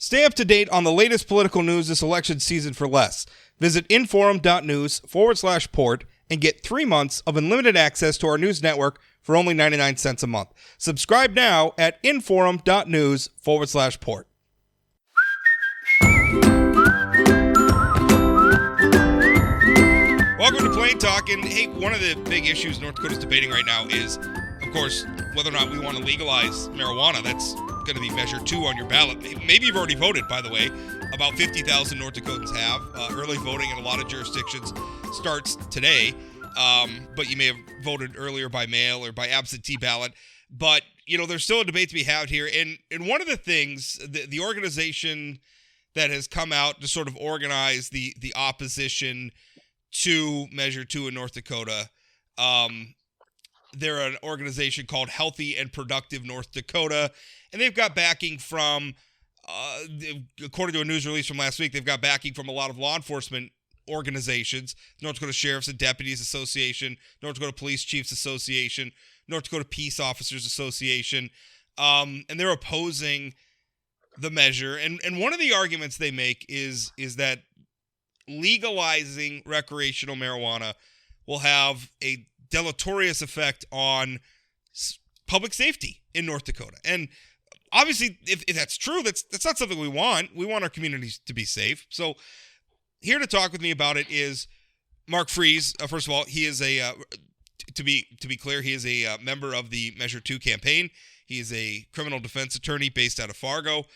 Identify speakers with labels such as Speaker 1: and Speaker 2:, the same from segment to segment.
Speaker 1: Stay up to date on the latest political news this election season for less. Visit inforum.news/port and get 3 months of unlimited access to our news network for only 99 cents a month. Subscribe now at inforum.news/port. Welcome to Plain Talk. And hey, one of the big issues North Dakota's debating right now is, of course, whether or not we want to legalize marijuana. That's going to be measure 2 on your ballot. Maybe you've already voted, by the way. About 50,000 North Dakotans have. Early voting in a lot of jurisdictions starts today, but you may have voted earlier by mail or by absentee ballot. But, you know, there's still a debate to be had here. And one of the things, the organization that has come out to sort of organize the opposition to Measure 2 in North Dakota, they're an organization called Healthy and Productive North Dakota, and they've got backing from, according to a news release from last week, they've got backing from a lot of law enforcement organizations, North Dakota Sheriffs and Deputies Association, North Dakota Police Chiefs Association, North Dakota Peace Officers Association, and they're opposing the measure. And one of the arguments they make is that legalizing recreational marijuana will have a deleterious effect on public safety in North Dakota. And obviously, if that's true, that's not something we want. We want our communities to be safe. So here to talk with me about it is Mark Friese. First of all, he is to be clear, he is a member of the Measure 2 campaign. He is a criminal defense attorney based out of Fargo.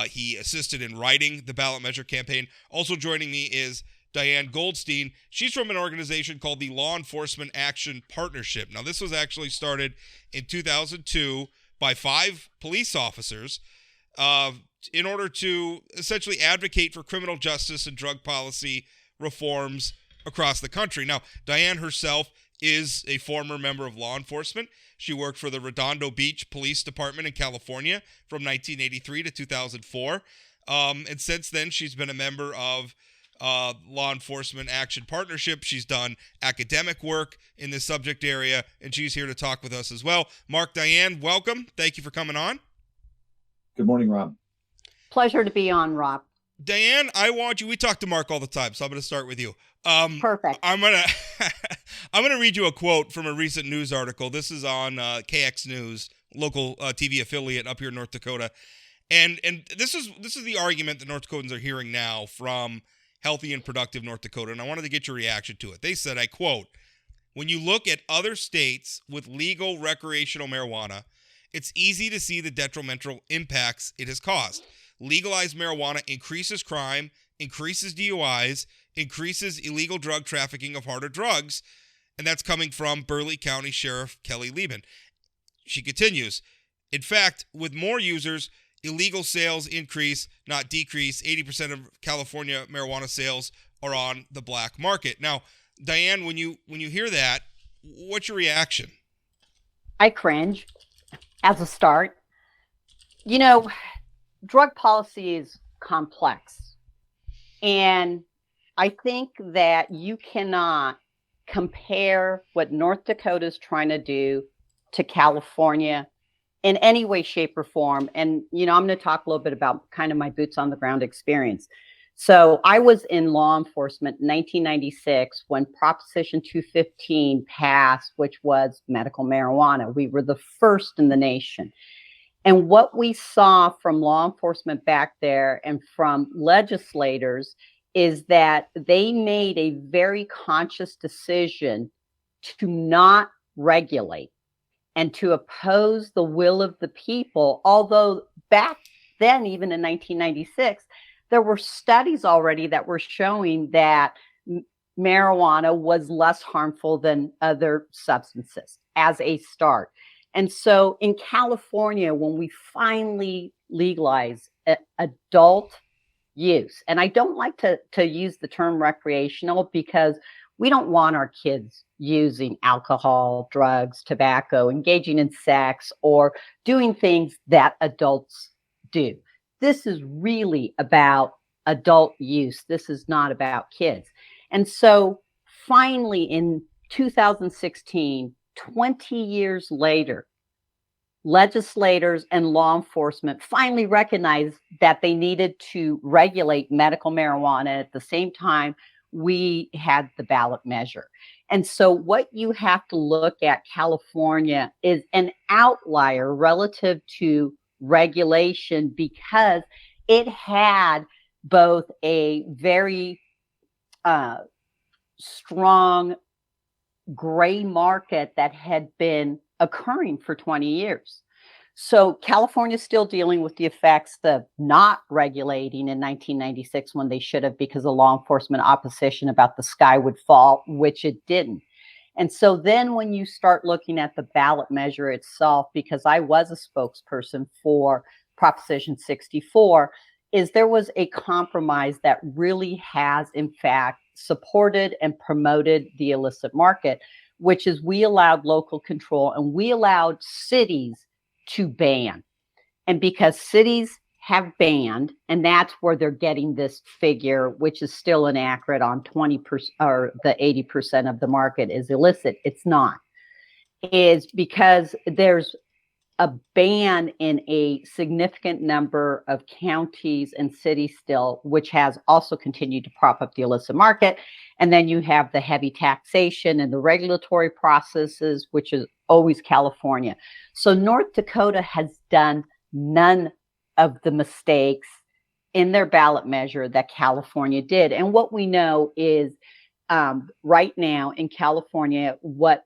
Speaker 1: He assisted in writing the ballot measure campaign. Also joining me is Diane Goldstein. She's from an organization called the Law Enforcement Action Partnership. Now, this was actually started in 2002 by 5 police officers in order to essentially advocate for criminal justice and drug policy reforms across the country. Now, Diane herself is a former member of law enforcement. She worked for the Redondo Beach Police Department in California from 1983 to 2004. And since then, she's been a member of Law Enforcement Action Partnership. She's done academic work in this subject area, and she's here to talk with us as well. Mark, Diane, welcome. Thank you for coming on.
Speaker 2: Good morning, Rob.
Speaker 3: Pleasure to be on, Rob.
Speaker 1: Diane, I want you, we talk to Mark all the time, so I'm going to start with you.
Speaker 3: Perfect.
Speaker 1: I'm gonna read you a quote from a recent news article. This is on KX News, local TV affiliate up here in North Dakota, and this is the argument that North Dakotans are hearing now from Healthy and Productive North Dakota, and I wanted to get your reaction to it. They said, I quote, "When you look at other states with legal recreational marijuana, it's easy to see the detrimental impacts it has caused. Legalized marijuana increases crime, increases DUIs, increases illegal drug trafficking of harder drugs," and that's coming from Burleigh County Sheriff Kelly Lieben. She continues, "In fact, with more users, illegal sales increase, not decrease. 80% of California marijuana sales are on the black market." Now, Diane, when you hear that, what's your reaction?
Speaker 3: I cringe as a start. You know, drug policy is complex. And I think that you cannot compare what North Dakota is trying to do to California in any way, shape, or form. And, you know, I'm going to talk a little bit about kind of my boots on the ground experience. So I was in law enforcement in 1996 when Proposition 215 passed, which was medical marijuana. We were the first in the nation. And what we saw from law enforcement back there and from legislators is that they made a very conscious decision to not regulate and to oppose the will of the people. Although back then, even in 1996, there were studies already that were showing that marijuana was less harmful than other substances as a start. And so in California, when we finally legalize adult use, and I don't like to use the term recreational because we don't want our kids using alcohol, drugs, tobacco, engaging in sex, or doing things that adults do. This is really about adult use. This is not about kids. And so finally in 2016, 20 years later, legislators and law enforcement finally recognized that they needed to regulate medical marijuana. At the same time, we had the ballot measure. And so what you have to look at, California is an outlier relative to regulation because it had both a very strong gray market that had been occurring for 20 years. So California is still dealing with the effects of not regulating in 1996 when they should have, because of law enforcement opposition about the sky would fall, which it didn't. And so then when you start looking at the ballot measure itself, because I was a spokesperson for Proposition 64, is there was a compromise that really has, in fact, supported and promoted the illicit market, which is we allowed local control and we allowed cities to ban. And because cities have banned, and that's where they're getting this figure, which is still inaccurate on 20% or the 80% of the market is illicit. It's not. Is because there's a ban in a significant number of counties and cities still, which has also continued to prop up the illicit market. And then you have the heavy taxation and the regulatory processes, which is always California. So North Dakota has done none of the mistakes in their ballot measure that California did. And what we know is right now in California, what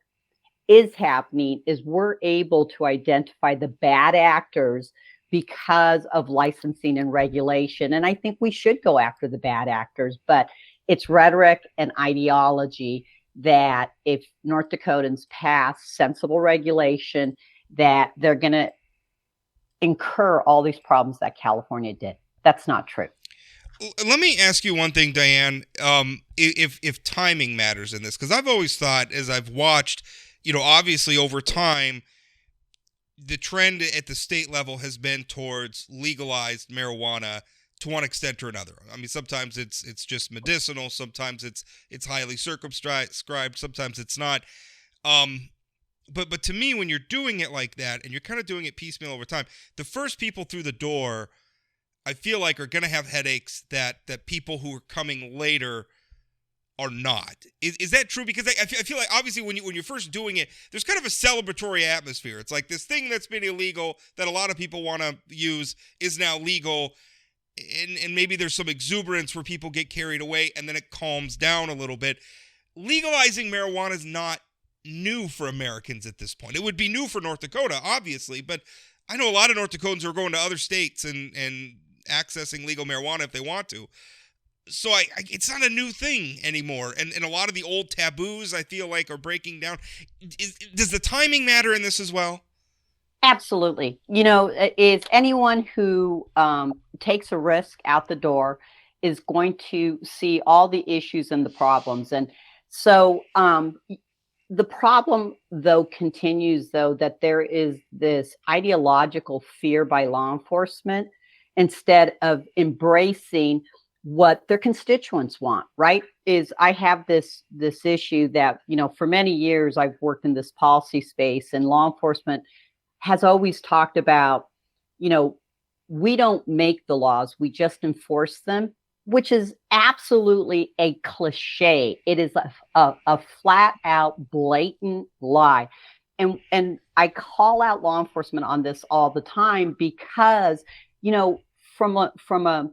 Speaker 3: is happening is we're able to identify the bad actors because of licensing and regulation. And I think we should go after the bad actors, but it's rhetoric and ideology that if North Dakotans pass sensible regulation, that they're going to incur all these problems that California did. That's not true.
Speaker 1: Let me ask you one thing, Diane, if timing matters in this, because I've always thought, as I've watched, obviously over time, the trend at the state level has been towards legalized marijuana to one extent or another. I mean, sometimes it's just medicinal, sometimes it's highly circumscribed, sometimes it's not. But to me, when you're doing it like that, and you're kind of doing it piecemeal over time, the first people through the door, I feel like, are going to have headaches that people who are coming later are not. Is that true? Because I feel like, obviously, when you're first doing it, there's kind of a celebratory atmosphere. It's like this thing that's been illegal that a lot of people want to use is now legal, and maybe there's some exuberance where people get carried away, and then it calms down a little bit. Legalizing marijuana is not new for Americans at this point. It would be new for North Dakota, obviously, but I know a lot of North Dakotans who are going to other states and accessing legal marijuana if they want to. So it's not a new thing anymore. And a lot of the old taboos, I feel like, are breaking down. Does the timing matter in this as well?
Speaker 3: Absolutely. Is anyone who takes a risk out the door is going to see all the issues and the problems. And so the problem, though, continues, though, that there is this ideological fear by law enforcement instead of embracing what their constituents want, right? Is I have this issue that, for many years I've worked in this policy space, and law enforcement has always talked about, we don't make the laws, we just enforce them, which is absolutely a cliche. It is a flat out blatant lie. And I call out law enforcement on this all the time because, from a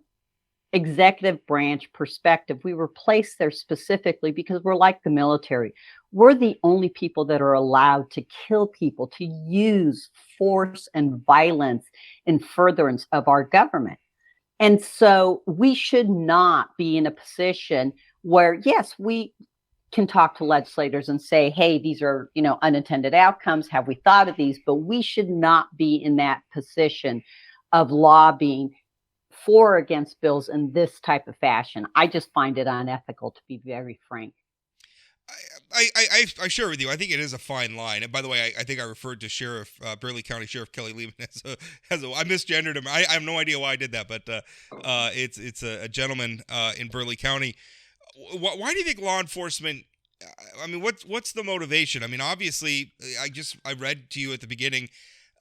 Speaker 3: executive branch perspective, we were placed there specifically because we're like the military. We're the only people that are allowed to kill people, to use force and violence in furtherance of our government. And so we should not be in a position where, yes, we can talk to legislators and say, hey, these are, unintended outcomes. Have we thought of these? But we should not be in that position of lobbying for or against bills in this type of fashion. I just find it unethical, to be very frank.
Speaker 1: I share with you. I think it is a fine line. And by the way, I think I referred to Burleigh County Sheriff Kelly Lehman as I misgendered him. I have no idea why I did that, but it's a gentleman in Burleigh County. Why do you think law enforcement? I mean, what's the motivation? I mean, obviously, I read to you at the beginning.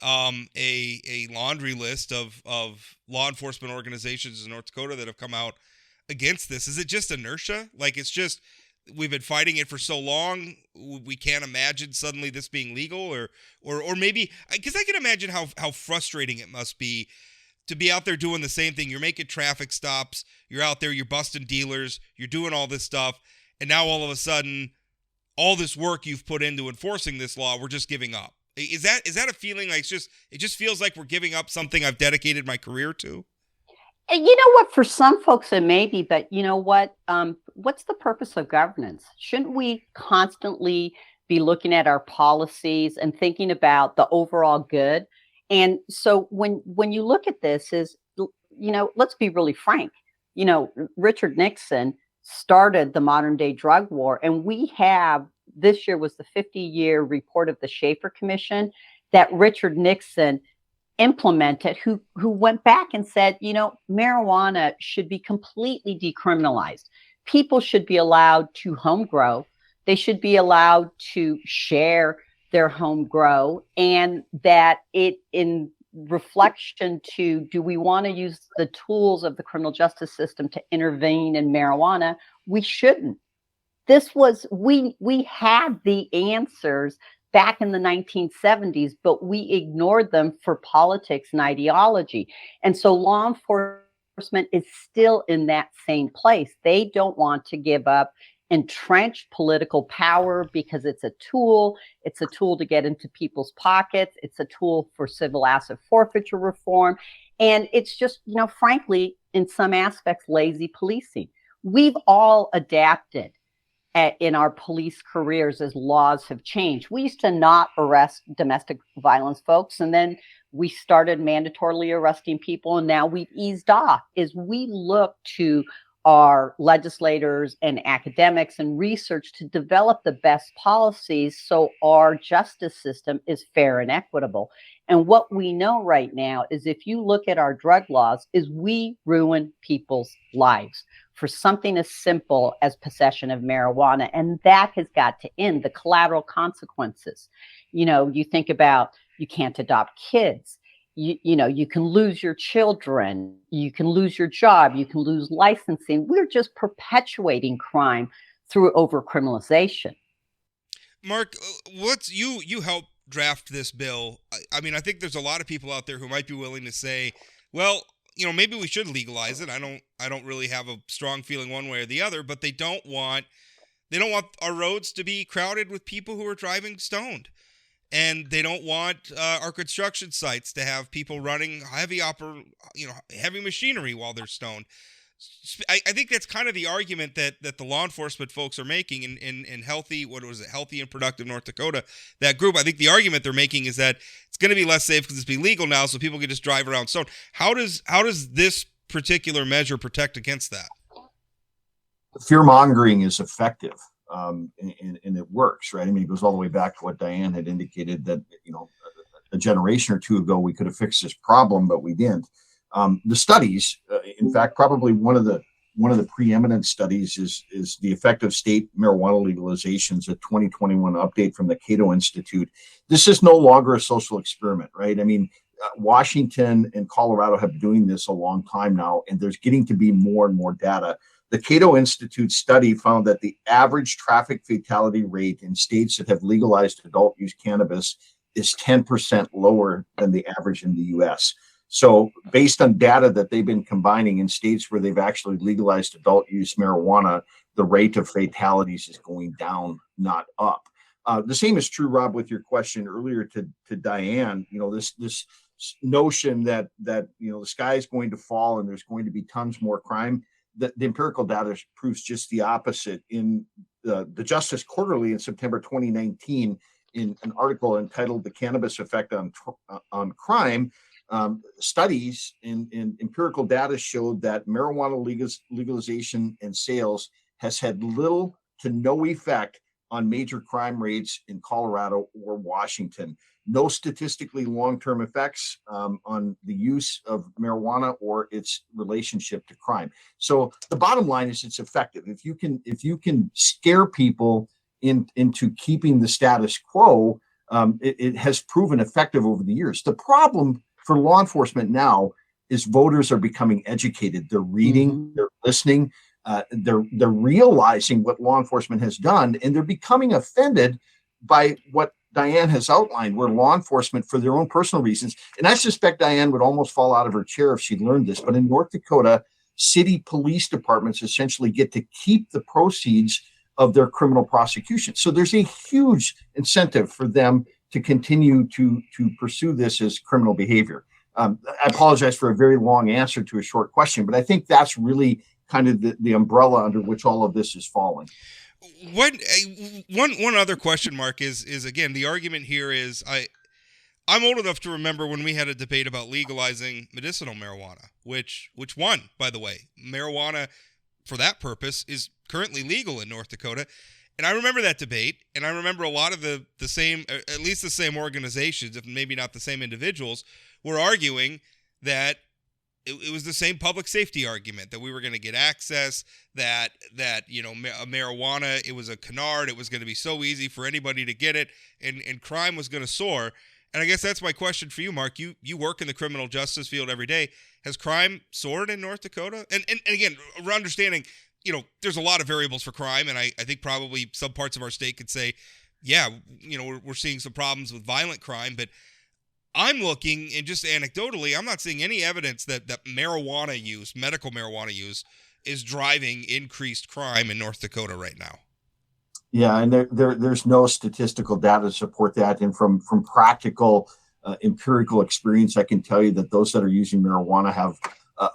Speaker 1: a laundry list of law enforcement organizations in North Dakota that have come out against this. Is it just inertia? Like, it's just we've been fighting it for so long, we can't imagine suddenly this being legal, or maybe because I can imagine how frustrating it must be to be out there doing the same thing. You're making traffic stops, you're out there, you're busting dealers, you're doing all this stuff, and now all of a sudden, all this work you've put into enforcing this law, we're just giving up. Is that a feeling like it just feels like we're giving up something I've dedicated my career to?
Speaker 3: And you know what? For some folks, it may be, but you know what? What's the purpose of governance? Shouldn't we constantly be looking at our policies and thinking about the overall good? And so when you look at this, let's be really frank. Richard Nixon started the modern day drug war, and this year was the 50-year report of the Schaefer Commission that Richard Nixon implemented, who went back and said, marijuana should be completely decriminalized. People should be allowed to home grow. They should be allowed to share their home grow, and that in reflection to, do we want to use the tools of the criminal justice system to intervene in marijuana? We shouldn't. We had the answers back in the 1970s, but we ignored them for politics and ideology. And so law enforcement is still in that same place. They don't want to give up entrenched political power because it's a tool. It's a tool to get into people's pockets. It's a tool for civil asset forfeiture reform. And it's just, frankly, in some aspects, lazy policing. We've all adapted in our police careers as laws have changed. We used to not arrest domestic violence folks, and then we started mandatorily arresting people, and now we've eased off. As we look to our legislators and academics and research to develop the best policies so our justice system is fair and equitable. And what we know right now is, if you look at our drug laws, is we ruin people's lives for something as simple as possession of marijuana. And that has got to end. The collateral consequences. You think about, you can't adopt kids. You can lose your children. You can lose your job. You can lose licensing. We're just perpetuating crime through overcriminalization.
Speaker 1: Mark, you helped draft this bill. I mean, I think there's a lot of people out there who might be willing to say, well, maybe we should legalize it. I don't really have a strong feeling one way or the other, but they don't want our roads to be crowded with people who are driving stoned. And they don't want our construction sites to have people running heavy machinery while they're stoned. I think that's kind of the argument that the law enforcement folks are making in Healthy and Productive North Dakota, that group. I think the argument they're making is that it's going to be less safe because it's being legal now, so people can just drive around stoned. How does this particular measure protect against that?
Speaker 2: Fear mongering is effective. And it works, right? I mean, it goes all the way back to what Diane had indicated, that, a generation or two ago, we could have fixed this problem, but we didn't. The studies, in fact, probably one of the preeminent studies is the effect of state marijuana legalizations, a 2021 update from the Cato Institute. This is no longer a social experiment, right? I mean, Washington and Colorado have been doing this a long time now, and there's getting to be more and more data. The Cato Institute study found that the average traffic fatality rate in states that have legalized adult use cannabis is 10% lower than the average in the US. So based on data that they've been combining in states where they've actually legalized adult use marijuana, the rate of fatalities is going down, not up. The same is true, Rob, with your question earlier to Diane. This notion that the sky is going to fall and there's going to be tons more crime. The empirical data proves just the opposite. In the Justice Quarterly in September 2019, in an article entitled "The Cannabis Effect on Crime," studies in empirical data showed that marijuana legalization and sales has had little to no effect on major crime rates in Colorado or Washington. No statistically long-term effects on the use of marijuana or its relationship to crime. So the bottom line is, it's effective. If you can scare people into keeping the status quo, it has proven effective over the years. The problem for law enforcement now is voters are becoming educated. They're reading, they're listening, they're realizing what law enforcement has done, and they're becoming offended by what Diane has outlined, where law enforcement, for their own personal reasons, and I suspect Diane would almost fall out of her chair if she'd learned this, but in North Dakota, city police departments essentially get to keep the proceeds of their criminal prosecution. So there's a huge incentive for them to continue to pursue this as criminal behavior. I apologize for a very long answer to a short question, but I think that's really kind of the umbrella under which all of this is falling.
Speaker 1: One other question, Mark, is again, the argument here is I'm old enough to remember when we had a debate about legalizing medicinal marijuana, which won, by the way. Marijuana, for that purpose, is currently legal in North Dakota. And I remember that debate, and I remember a lot of the same, at least the same organizations, if maybe not the same individuals, were arguing that it was the same public safety argument, that we were going to get access, that marijuana, it was a canard, it was going to be so easy for anybody to get it, and crime was going to soar. And I guess that's my question for you, Mark. You work in the criminal justice field every day. Has crime soared in North Dakota? And again, we're understanding, there's a lot of variables for crime, and I think probably some parts of our state could say, yeah, we're seeing some problems with violent crime, but I'm looking, and just anecdotally, I'm not seeing any evidence that marijuana use, medical marijuana use, is driving increased crime in North Dakota right now.
Speaker 2: Yeah, and there's no statistical data to support that. And from practical, empirical experience, I can tell you that those that are using marijuana have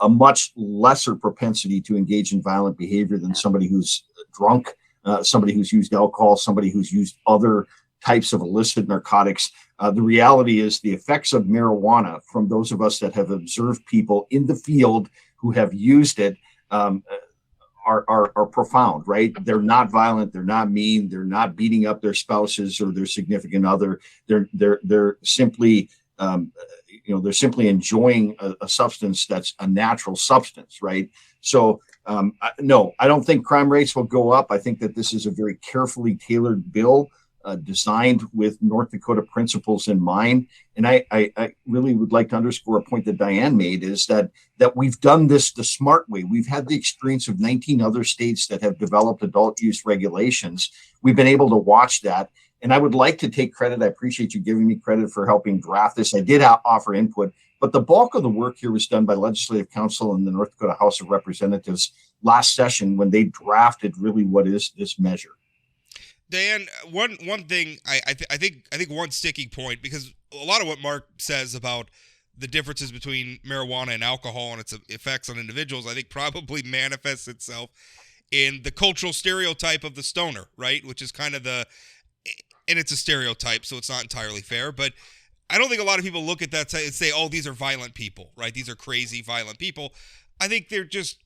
Speaker 2: a much lesser propensity to engage in violent behavior than somebody who's drunk, somebody who's used alcohol, somebody who's used other types of illicit narcotics. The reality is the effects of marijuana, from those of us that have observed people in the field who have used it, are profound, right? They're not violent, they're not mean, they're not beating up their spouses or their significant other. They're simply they're simply enjoying a substance that's a natural substance, right? So no, I don't think crime rates will go up. I think that this is a very carefully tailored bill, designed with North Dakota principles in mind. And I really would like to underscore a point that Diane made, is that we've done this the smart way. We've had the experience of 19 other states that have developed adult use regulations. We've been able to watch that. And I would like to take credit. I appreciate you giving me credit for helping draft this. I did offer input, but the bulk of the work here was done by Legislative Council and the North Dakota House of Representatives last session, when they drafted really what is this measure.
Speaker 1: Diane, one thing I think one sticking point, because a lot of what Mark says about the differences between marijuana and alcohol and its effects on individuals, I think probably manifests itself in the cultural stereotype of the stoner, right? Which is kind of and it's a stereotype, so it's not entirely fair, but I don't think a lot of people look at that and say, oh, these are violent people, right? These are crazy, violent people. I think they're just,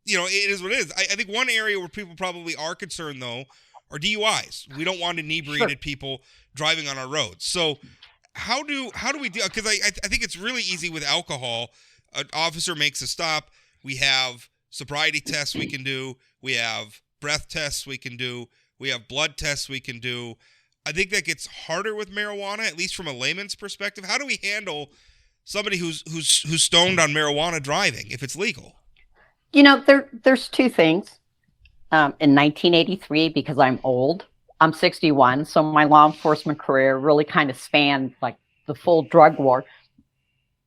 Speaker 1: it is what it is. I think one area where people probably are concerned, though, are DUIs. We don't want inebriated people driving on our roads. So how do we do? Because I think it's really easy with alcohol. An officer makes a stop. We have sobriety tests we can do. We have breath tests we can do. We have blood tests we can do. I think that gets harder with marijuana, at least from a layman's perspective. How do we handle somebody who's stoned on marijuana driving if it's legal?
Speaker 3: There's two things. In 1983, because I'm old, I'm 61, so my law enforcement career really kind of spanned like the full drug war.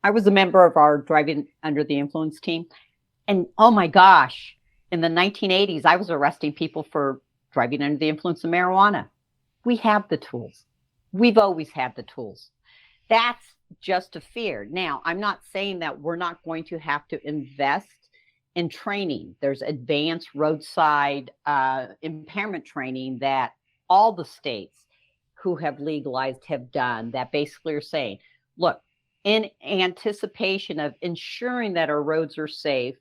Speaker 3: I was a member of our driving under the influence team. And oh my gosh, in the 1980s, I was arresting people for driving under the influence of marijuana. We have the tools. We've always had the tools. That's just a fear. Now, I'm not saying that we're not going to have to invest in training. There's advanced roadside impairment training that all the states who have legalized have done, that basically are saying, look, in anticipation of ensuring that our roads are safe,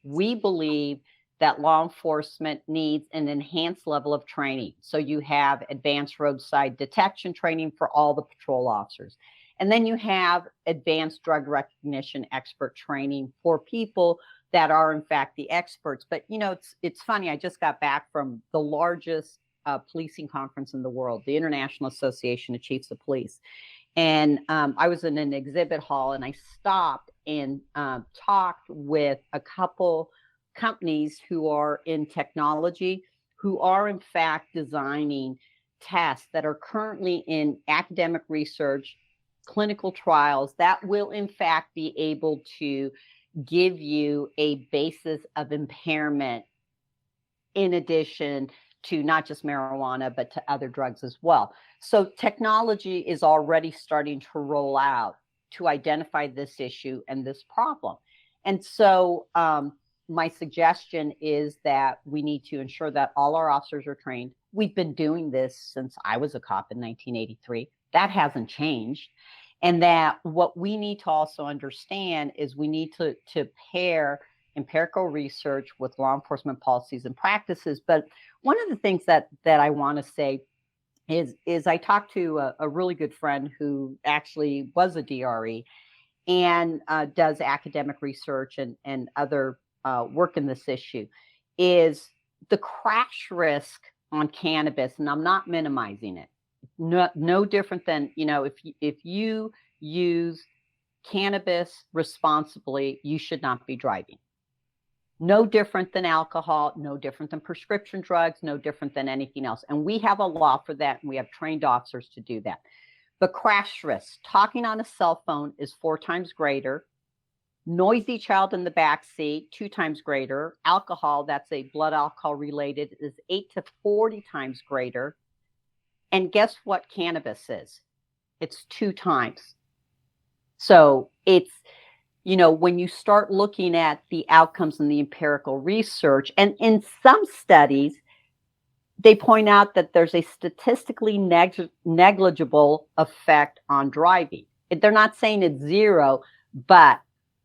Speaker 3: we believe that law enforcement needs an enhanced level of training. So you have advanced roadside detection training for all the patrol officers. And then you have advanced drug recognition expert training for people that are in fact the experts. But it's funny, I just got back from the largest policing conference in the world, the International Association of Chiefs of Police. And I was in an exhibit hall, and I stopped and talked with a couple companies who are in technology, who are in fact designing tests that are currently in academic research, clinical trials that will in fact be able to give you a basis of impairment in addition to not just marijuana, but to other drugs as well. So technology is already starting to roll out to identify this issue and this problem. And so my suggestion is that we need to ensure that all our officers are trained. We've been doing this since I was a cop in 1983. That hasn't changed. And that what we need to also understand is we need to pair empirical research with law enforcement policies and practices. But one of the things that I want to say is I talked to a really good friend who actually was a DRE and does academic research and other work in this issue, is the crash risk on cannabis, and I'm not minimizing it. No different than, if you use cannabis responsibly, you should not be driving. No different than alcohol, no different than prescription drugs, no different than anything else. And we have a law for that, and we have trained officers to do that. But crash risk, talking on a cell phone is 4 times greater. Noisy child in the back seat, 2 times greater. Alcohol, that's a blood alcohol related, is 8 to 40 times greater. And guess what cannabis is? It's 2 times. So it's, when you start looking at the outcomes in the empirical research, and in some studies, they point out that there's a statistically negligible effect on driving. They're not saying it's zero, but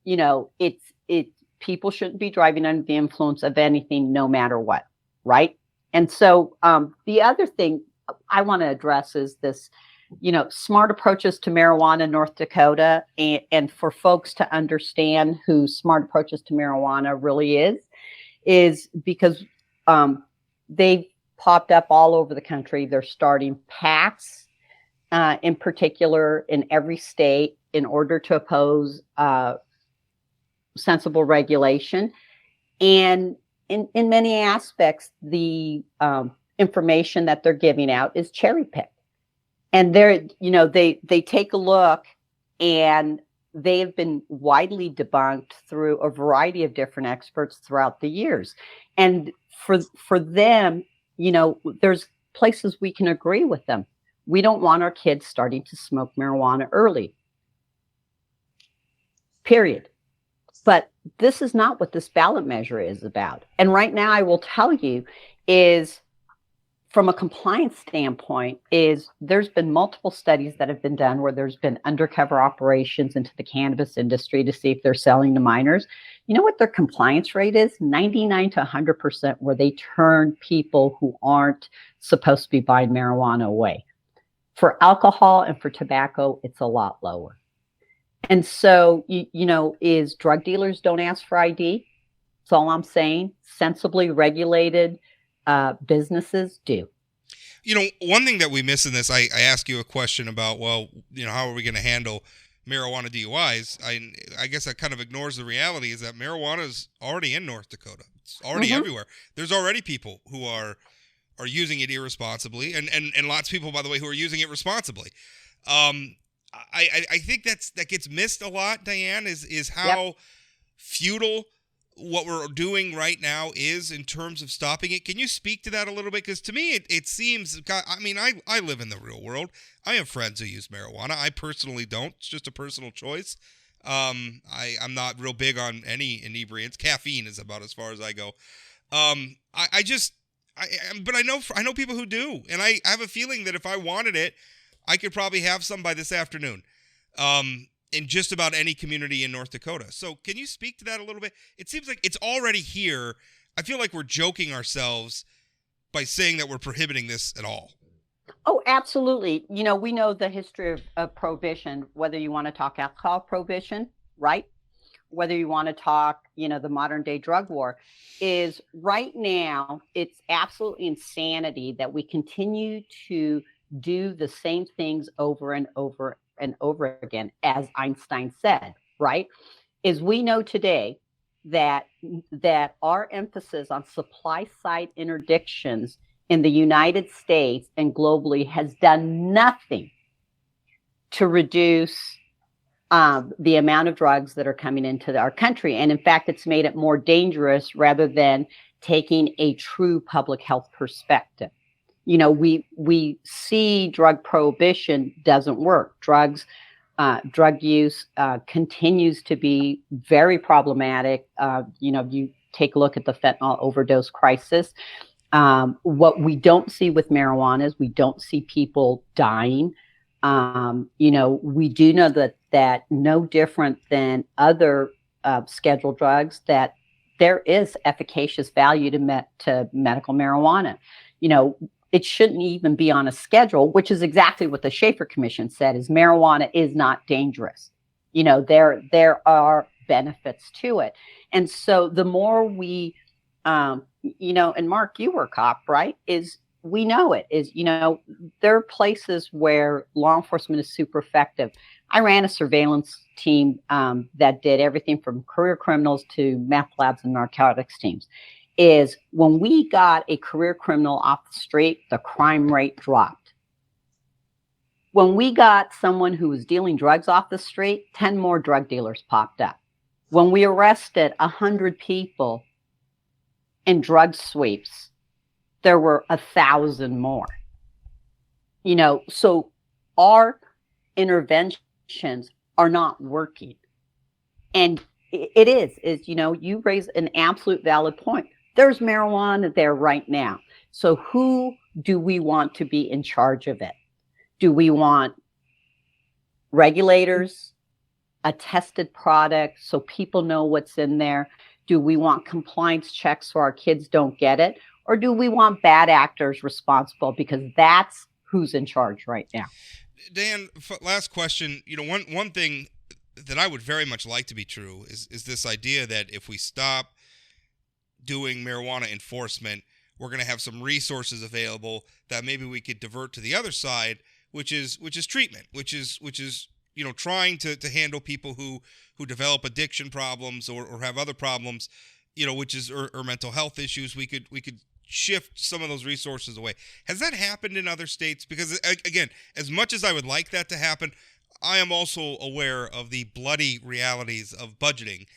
Speaker 3: it's people shouldn't be driving under the influence of anything, no matter what, right? And so the other thing I want to address is this, smart approaches to marijuana in North Dakota, and for folks to understand who smart approaches to marijuana really is because they've popped up all over the country. They're starting PACs in particular in every state in order to oppose sensible regulation. And in many aspects, the information that they're giving out is cherry picked. And they take a look, and they have been widely debunked through a variety of different experts throughout the years. And for them, there's places we can agree with them. We don't want our kids starting to smoke marijuana early. Period. But this is not what this ballot measure is about. And right now, I will tell you is, from a compliance standpoint, is there's been multiple studies that have been done where there's been undercover operations into the cannabis industry to see if they're selling to minors. You know what their compliance rate is? 99 to 100%, where they turn people who aren't supposed to be buying marijuana away. For alcohol and for tobacco, it's a lot lower. And so, is drug dealers don't ask for ID. That's all I'm saying. Sensibly regulated businesses do.
Speaker 1: One thing that we miss in this, I ask you a question about, how are we going to handle marijuana DUIs? I guess that kind of ignores the reality is that marijuana is already in North Dakota. It's already everywhere. There's already people who are using it irresponsibly, and lots of people, by the way, who are using it responsibly. I think that gets missed a lot, Diane, is how futile what we're doing right now is in terms of stopping it. Can you speak to that a little bit? Because to me, it seems, I live in the real world. I have friends who use marijuana. I personally don't. It's just a personal choice. I'm not real big on any inebriants. Caffeine is about as far as I go. But I know people who do. And I have a feeling that if I wanted it, I could probably have some by this afternoon. In just about any community in North Dakota. So can you speak to that a little bit? It seems like it's already here. I feel like we're joking ourselves by saying that we're prohibiting this at all.
Speaker 3: Oh, absolutely. We know the history of prohibition, whether you want to talk alcohol prohibition, right? whether you want to talk, the modern day drug war, is right now it's absolutely insanity that we continue to do the same things over and over and over again. As Einstein said, right? Is we know today that our emphasis on supply side interdictions in the United States and globally has done nothing to reduce the amount of drugs that are coming into our country. And in fact, it's made it more dangerous rather than taking a true public health perspective. We see drug prohibition doesn't work. Drug use continues to be very problematic. You take a look at the fentanyl overdose crisis. What we don't see with marijuana is we don't see people dying. We do know that no different than other scheduled drugs, that there is efficacious value to medical marijuana. It shouldn't even be on a schedule, which is exactly what the Schaefer Commission said, is marijuana is not dangerous. There are benefits to it. And so the more we, and Mark, you were a cop, right? We know it is, there are places where law enforcement is super effective. I ran a surveillance team that did everything from career criminals to meth labs and narcotics teams. Is when we got a career criminal off the street, the crime rate dropped. When we got someone who was dealing drugs off the street, 10 more drug dealers popped up. When we arrested 100 people in drug sweeps, there were 1,000 more. So our interventions are not working. And it is, you raise an absolute valid point. There's marijuana there right now. So who do we want to be in charge of it? Do we want regulators, a tested product so people know what's in there? Do we want compliance checks so our kids don't get it? Or do we want bad actors responsible? Because that's who's in charge right now.
Speaker 1: Dan, last question. One thing that I would very much like to be true is this idea that if we stop doing marijuana enforcement, we're going to have some resources available that maybe we could divert to the other side, which is treatment, which is trying to handle people who develop addiction problems or have other problems, which is or mental health issues. We could shift some of those resources away. Has that happened in other states? Because again, as much as I would like that to happen, I am also aware of the bloody realities of budgeting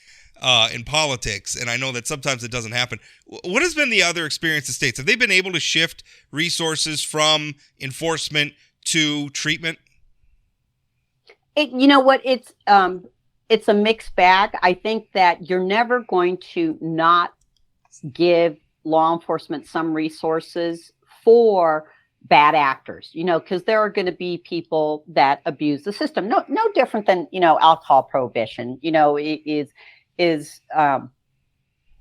Speaker 1: in politics, and I know that sometimes it doesn't happen. What has been the other experience in states? Have they been able to shift resources from enforcement to treatment?
Speaker 3: It's a mixed bag. I think that you're never going to not give law enforcement some resources for bad actors, because there are going to be people that abuse the system. No different than, alcohol prohibition,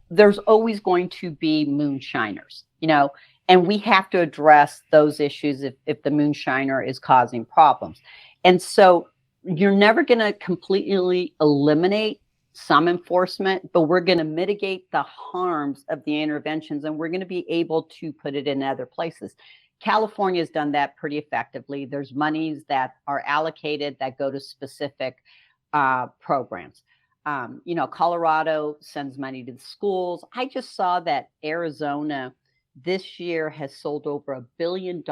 Speaker 3: there's always going to be moonshiners, and we have to address those issues if the moonshiner is causing problems. And so you're never going to completely eliminate some enforcement, but we're going to mitigate the harms of the interventions, and we're going to be able to put it in other places. California has done that pretty effectively. There's monies that are allocated that go to specific programs. Colorado sends money to the schools. I just saw that Arizona this year has sold over $1 billion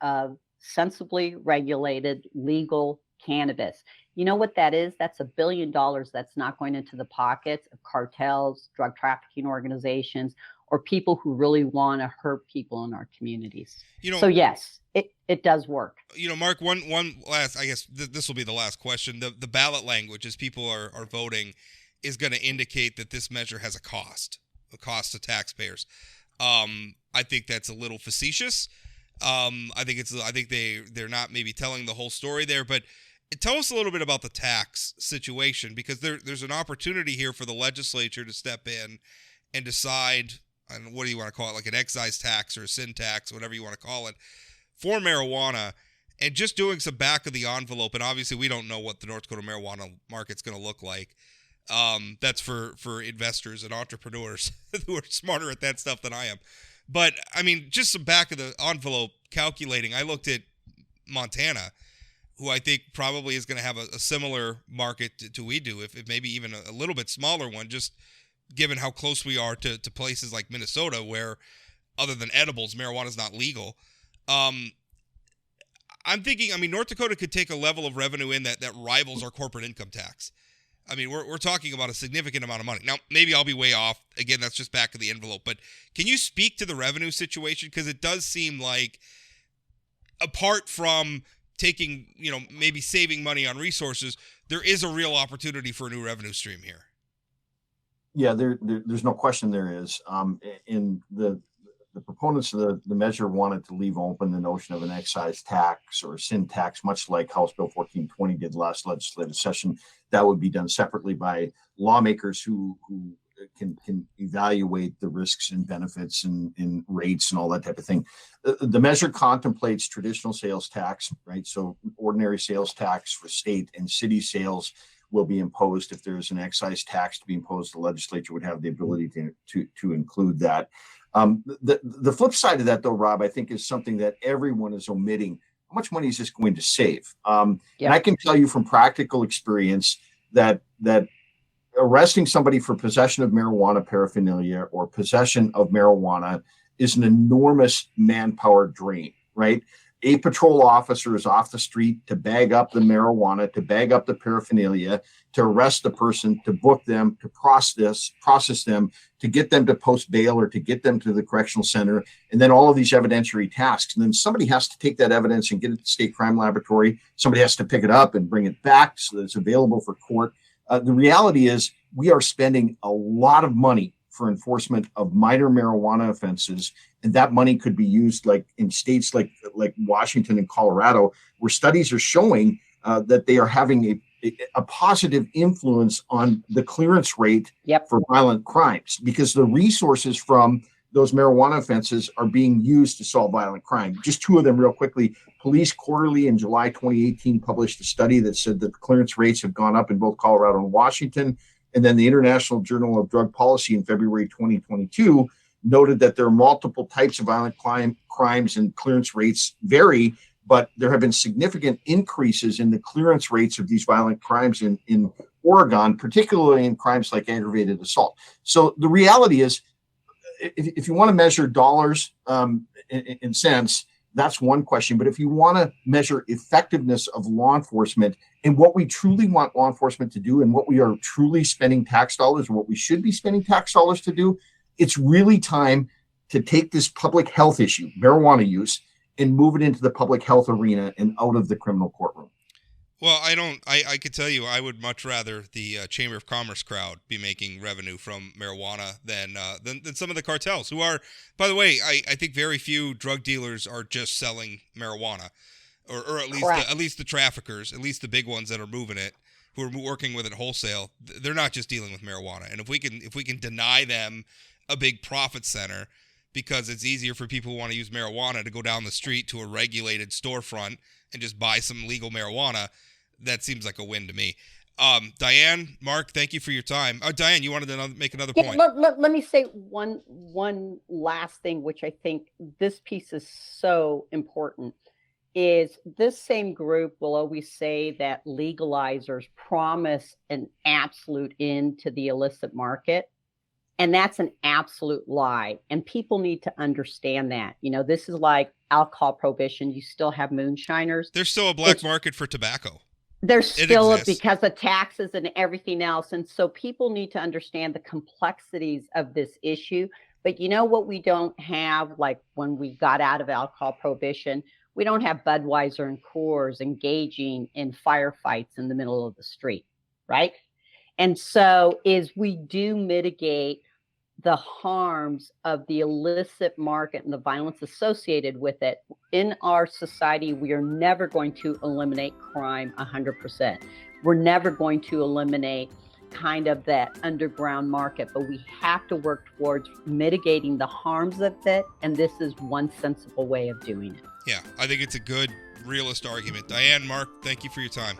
Speaker 3: of sensibly regulated legal cannabis. You know what that is? That's $1 billion that's not going into the pockets of cartels, drug trafficking organizations, or people who really want to hurt people in our communities. So yes, it does work.
Speaker 1: Mark, one last, I guess this will be the last question. The ballot language as people are voting is going to indicate that this measure has a cost to taxpayers. I think that's a little facetious. I think they're not maybe telling the whole story there, but tell us a little bit about the tax situation, because there's an opportunity here for the legislature to step in and decide, and what do you want to call it, like an excise tax or a sin tax, whatever you want to call it, for marijuana, and just doing some back of the envelope. And obviously we don't know what the North Dakota marijuana market's going to look like. That's for investors and entrepreneurs who are smarter at that stuff than I am. But I mean, just some back of the envelope calculating. I looked at Montana, who I think probably is going to have a similar market to we do, if maybe even a little bit smaller one, just given how close we are to places like Minnesota, where other than edibles, marijuana is not legal. I'm thinking, I mean, North Dakota could take a level of revenue in that rivals our corporate income tax. I mean, we're talking about a significant amount of money. Now, maybe I'll be way off. Again, that's just back of the envelope. But can you speak to the revenue situation? Because it does seem like, apart from taking, maybe saving money on resources, there is a real opportunity for a new revenue stream here.
Speaker 2: Yeah, there's no question there is. In the proponents of the measure wanted to leave open the notion of an excise tax or a sin tax, much like House Bill 1420 did last legislative session. That would be done separately by lawmakers who can evaluate the risks and benefits and rates and all that type of thing. The measure contemplates traditional sales tax, right? So ordinary sales tax for state and city sales will be imposed. If there's an excise tax to be imposed, the legislature would have the ability to include that. The flip side of that, though, Rob, I think is something that everyone is omitting. How much money is this going to save? And I can tell you from practical experience that arresting somebody for possession of marijuana paraphernalia or possession of marijuana is an enormous manpower drain, right? A patrol officer is off the street to bag up the marijuana, to bag up the paraphernalia, to arrest the person, to book them, to process them, to get them to post bail or to get them to the correctional center, and then all of these evidentiary tasks. And then somebody has to take that evidence and get it to the state crime laboratory. Somebody has to pick it up and bring it back so that it's available for court. The reality is we are spending a lot of money for enforcement of minor marijuana offenses, and that money could be used like in states like Washington and Colorado, where studies are showing that they are having a positive influence on the clearance rate for violent crimes, because the resources from those marijuana offenses are being used to solve violent crime. Just two of them real quickly. Police Quarterly in July 2018 published a study that said that clearance rates have gone up in both Colorado and Washington. And then the International Journal of Drug Policy in February 2022 noted that there are multiple types of violent crimes and clearance rates vary, but there have been significant increases in the clearance rates of these violent crimes in Oregon, particularly in crimes like aggravated assault. So the reality is, if you want to measure dollars in cents, that's one question. But if you want to measure effectiveness of law enforcement and what we truly want law enforcement to do and what we are truly spending tax dollars and what we should be spending tax dollars to do, it's really time to take this public health issue, marijuana use, and move it into the public health arena and out of the criminal courtroom.
Speaker 1: Well, I could tell you I would much rather the Chamber of Commerce crowd be making revenue from marijuana than some of the cartels, who are, by the way, I think very few drug dealers are just selling marijuana, or at least the traffickers, at least the big ones that are moving it, who are working with it wholesale. They're not just dealing with marijuana. And if we can deny them a big profit center, because it's easier for people who want to use marijuana to go down the street to a regulated storefront and just buy some legal marijuana, that seems like a win to me. Diane, Mark, thank you for your time. Diane, you wanted to make another point.
Speaker 3: Let me say one last thing, which I think this piece is so important, is this same group will always say that legalizers promise an absolute end to the illicit market. And that's an absolute lie. And people need to understand that. This is like alcohol prohibition. You still have moonshiners.
Speaker 1: There's still a black market for tobacco.
Speaker 3: There's still, because of taxes and everything else. And so people need to understand the complexities of this issue. But you know what we don't have, like when we got out of alcohol prohibition, we don't have Budweiser and Coors engaging in firefights in the middle of the street, right? And so we do mitigate the harms of the illicit market and the violence associated with it. In our society, we are never going to eliminate crime 100%. We're never going to eliminate kind of that underground market, but we have to work towards mitigating the harms of it, and this is one sensible way of doing it.
Speaker 1: Yeah, I think it's a good, realist argument. Diane, Mark, thank you for your time.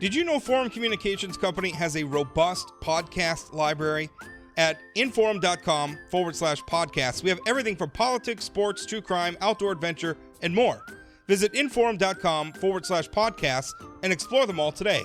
Speaker 1: Did you know Forum Communications Company has a robust podcast library? At inforum.com/podcasts, we have everything from politics, sports, true crime, outdoor adventure, and more. Visit inforum.com/podcasts and explore them all today.